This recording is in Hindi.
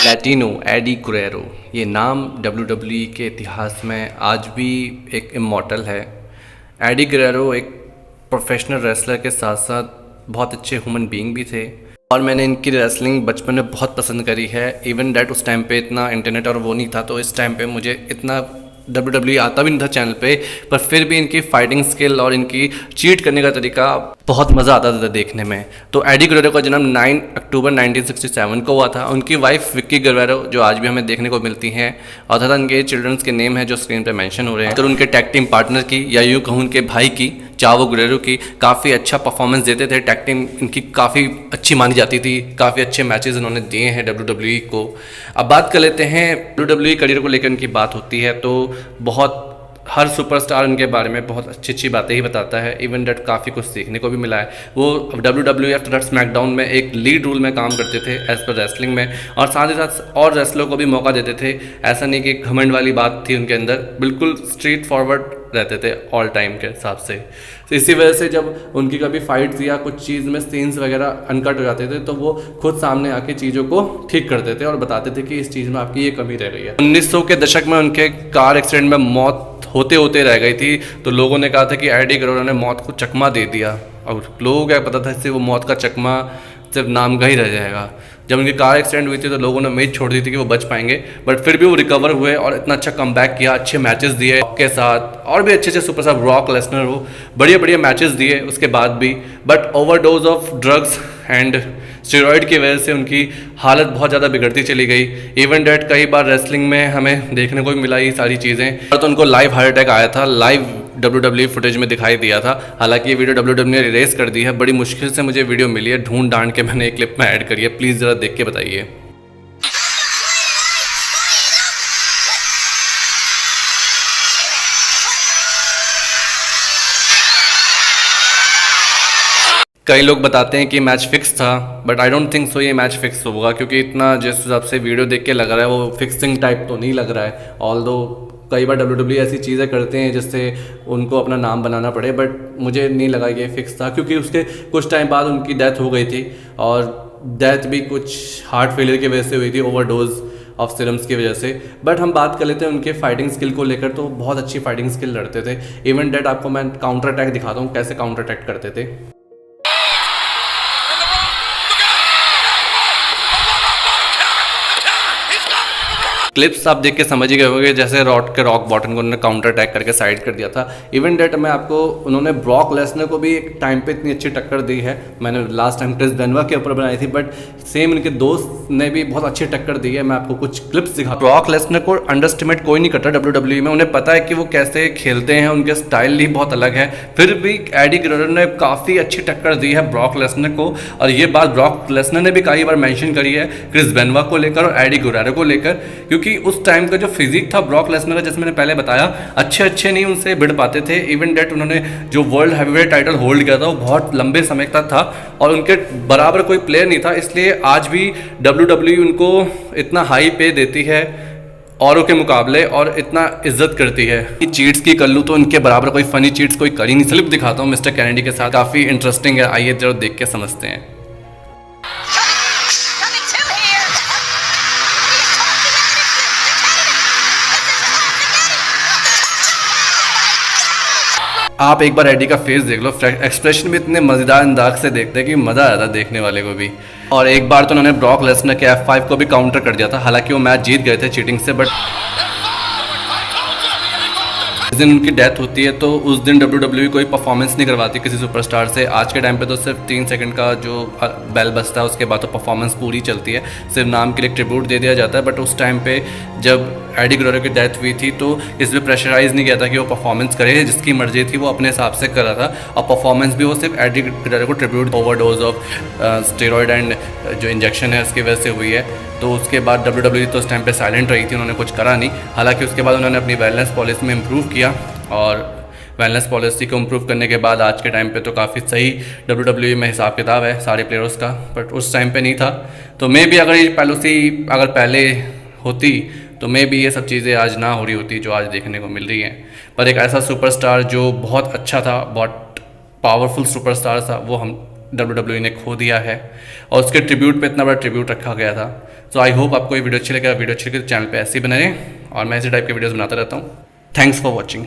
लैटिनो एडी गुरेरो, ये नाम WWE के इतिहास में आज भी एक इमॉर्टल है। एडी गुरेरो एक प्रोफेशनल रेसलर के साथ साथ बहुत अच्छे ह्यूमन बीइंग भी थे और मैंने इनकी रेसलिंग बचपन में बहुत पसंद करी है। इवन डैट उस टाइम पे इतना इंटरनेट और वो नहीं था, तो इस टाइम पे मुझे इतना WWE आता भी नहीं था चैनल पे, पर फिर भी इनकी फाइटिंग स्किल और इनकी चीट करने का तरीका बहुत मज़ा आता था देखने में। तो एडी गुरेरो का जन्म 9 अक्टूबर 1967 को हुआ था। उनकी वाइफ विक्की गुरेरो जो आज भी हमें देखने को मिलती हैं, और तथा उनके चिल्ड्रंस के नेम है जो स्क्रीन पे मेंशन हो रहे हैं। तो उनके टैग टीम पार्टनर की या यूँ कहूँ उनके भाई की, चावो गुरेरो की, काफ़ी अच्छा परफॉर्मेंस देते थे। टैग टीम इनकी काफ़ी अच्छी मानी जाती थी, काफ़ी अच्छे मैचेस इन्होंने दिए हैं WWE को। अब बात कर लेते हैं WWE करियर को लेकर इनकी बात होती है तो बहुत हर सुपरस्टार उनके बारे में बहुत अच्छी अच्छी बातें ही बताता है। इवन डैट काफ़ी कुछ सीखने को भी मिला है। वो WWF तथा स्मैकडाउन में एक लीड रोल में काम करते थे एज पर रेसलिंग में, और साथ ही साथ और रेसलर को भी मौका देते थे। ऐसा नहीं कि घमंड वाली बात थी उनके अंदर, बिल्कुल स्ट्रीट फॉरवर्ड रहते थे ऑल टाइम के हिसाब से। तो इसी वजह से जब उनकी कभी फाइट्स या कुछ चीज़ में सीन्स वगैरह अनकट हो जाते थे तो वो खुद सामने आके चीज़ों को ठीक करते थे और बताते थे कि इस चीज़ में आपकी ये कमी रह गई है। 1900 के दशक में उनके कार एक्सीडेंट में मौत होते होते रह गई थी, तो लोगों ने कहा था कि एडी गुरेरो ने मौत को चकमा दे दिया, और लोगों को क्या पता था इससे वो मौत का चकमा सिर्फ नाम का ही रह जाएगा। जब उनकी कार एक्सीडेंट हुई थी तो लोगों ने उम्मीद छोड़ दी थी कि वो बच पाएंगे, बट फिर भी वो रिकवर हुए और इतना अच्छा कमबैक किया, अच्छे मैचेस दिए के साथ, और भी अच्छे अच्छे सुपरस्टार ब्रॉक लेसनर हो, बढ़िया बढ़िया मैचेस दिए उसके बाद भी। But overdose of drugs and steroid की वजह से उनकी हालत बहुत ज़्यादा बिगड़ती चली गई। इवन डेट कई बार रेसलिंग में हमें देखने को भी मिला ये सारी चीज़ें। तो उनको लाइव हार्ट अटैक आया था, लाइव WWE फुटेज में दिखाई दिया था। हालांकि ये वीडियो WWE ने इरेज कर दी है, बड़ी मुश्किल से मुझे वीडियो मिली है, ढूंढ ढांड के मैंने एक क्लिप में ऐड करी है। प्लीज़ ज़रा देख के बताइए। कई लोग बताते हैं कि मैच फिक्स था, but I don't think so ये मैच फिक्स होगा, क्योंकि इतना जिस हिसाब से वीडियो देख के लग रहा है वो फिक्सिंग टाइप तो नहीं लग रहा है। ऑल्दो कई बार WWE ऐसी चीज़ें करते हैं जिससे उनको अपना नाम बनाना पड़े, बट मुझे नहीं लगा ये फिक्स था, क्योंकि उसके कुछ टाइम बाद उनकी डेथ हो गई थी, और डेथ भी कुछ हार्ट फेलियर की वजह से हुई थी, ओवरडोज ऑफ सिरम्स की वजह से। बट हम बात कर लेते हैं उनके फाइटिंग स्किल को लेकर, तो बहुत अच्छी फाइटिंग स्किल लड़ते थे। इवन डेट आपको मैं काउंटर अटैक दिखाता हूँ कैसे काउंटर अटैक करते थे। क्लिप्स आप देख के समझ ही गए होंगे जैसे रॉक बॉटन को उन्होंने काउंटर अटैक करके साइड कर दिया था। इवन डेट में आपको उन्होंने ब्रॉक लेसनर को भी एक टाइम पे इतनी अच्छी टक्कर दी है। मैंने लास्ट टाइम क्रिस बेनोआ के ऊपर बनाई थी, बट सेम इनके दोस्त ने भी बहुत अच्छी टक्कर दी है। मैं आपको कुछ क्लिप्स दिखा। ब्रॉक लेसनर को अंडरस्टिमेट कोई नहीं करता WWE में, उन्हें पता है कि वो कैसे खेलते हैं, उनके स्टाइल ही बहुत अलग है। फिर भी एडी गुरेरो ने काफ़ी अच्छी टक्कर दी है ब्रॉक लेसनर को, और ये बात ब्रॉक लेसनर ने भी कई बार मेंशन करी है क्रिस बेनोआ को लेकर और एडी गुरेरो को लेकर, क्योंकि उस टाइम का जो फिजिक था ब्रॉक लेसनर का, जैसे मैंने पहले बताया, अच्छे नहीं उनसे भिड़ पाते थे। इवन डेट उन्होंने जो वर्ल्ड हैवीवेट टाइटल होल्ड किया था वो बहुत लंबे समय तक था, और उनके बराबर कोई प्लेयर नहीं था। इसलिए आज भी WWE उनको इतना हाई पे देती है औरों के मुकाबले, और इतना इज्जत करती है कि चीट्स की कर लूँ तो उनके बराबर कोई फनी चीट्स कोई कर ही नहीं। स्लिप दिखाता हूँ मिस्टर कैनेडी के साथ, काफ़ी इंटरेस्टिंग है, आइए जरा देख के समझते हैं। आप एक बार एडी का फेस देख लो, एक्सप्रेशन भी इतने मज़ेदार अंदाज से देखते हैं कि मज़ा आता देखने वाले को भी। और एक बार तो उन्होंने ब्रॉक लेसनर के F5 को भी काउंटर कर दिया था, हालांकि वो मैच जीत गए थे चीटिंग से, बट जिस दिन उनकी डेथ होती है तो उस दिन WWE कोई परफॉर्मेंस नहीं करवाती किसी सुपरस्टार से। आज के टाइम पे तो सिर्फ 3 सेकंड का जो बेल बजता है उसके बाद तो परफॉर्मेंस पूरी चलती है, सिर्फ नाम के लिए ट्रिब्यूट दे दिया जाता है। बट उस टाइम पे जब एडी गुरेरो की डेथ हुई थी तो इसमें प्रेशराइज नहीं किया था कि वो परफॉर्मेंस करे, जिसकी मर्जी थी वो अपने हिसाब से कर रहा था, और परफॉर्मेंस भी वो सिर्फ एडी गुरेरो को tribute overdose of steroid and जो इंजेक्शन है उसकी वजह से हुई है। तो उसके बाद WWE तो उस टाइम पे साइलेंट रही थी, उन्होंने कुछ करा नहीं। हालांकि उसके बाद उन्होंने अपनी वेलनेस पॉलिसी में इम्प्रूव किया, और वेलनेस पॉलिसी को इम्प्रूव करने के बाद आज के टाइम पे तो काफ़ी सही WWE में हिसाब किताब है सारे प्लेयर्स का, बट उस टाइम पे नहीं था। तो मे भी अगर ये पॉलिसी अगर पहले होती तो मे भी ये सब चीज़ें आज ना हो रही होती जो आज देखने को मिल रही हैं। पर एक ऐसा सुपरस्टार जो बहुत अच्छा था, बहुत पावरफुल सुपरस्टार था, वो हम WWE ने खो दिया है और उसके ट्रिब्यूट पे इतना बड़ा ट्रिब्यूट रखा गया था। सो आई होप आपको ये वीडियो अच्छी लगे। वीडियो अच्छी लगे तो चैनल पे ऐसे ही बने रहें और मैं इसी टाइप के वीडियोज़ बनाता रहता हूँ। Thanks for watching.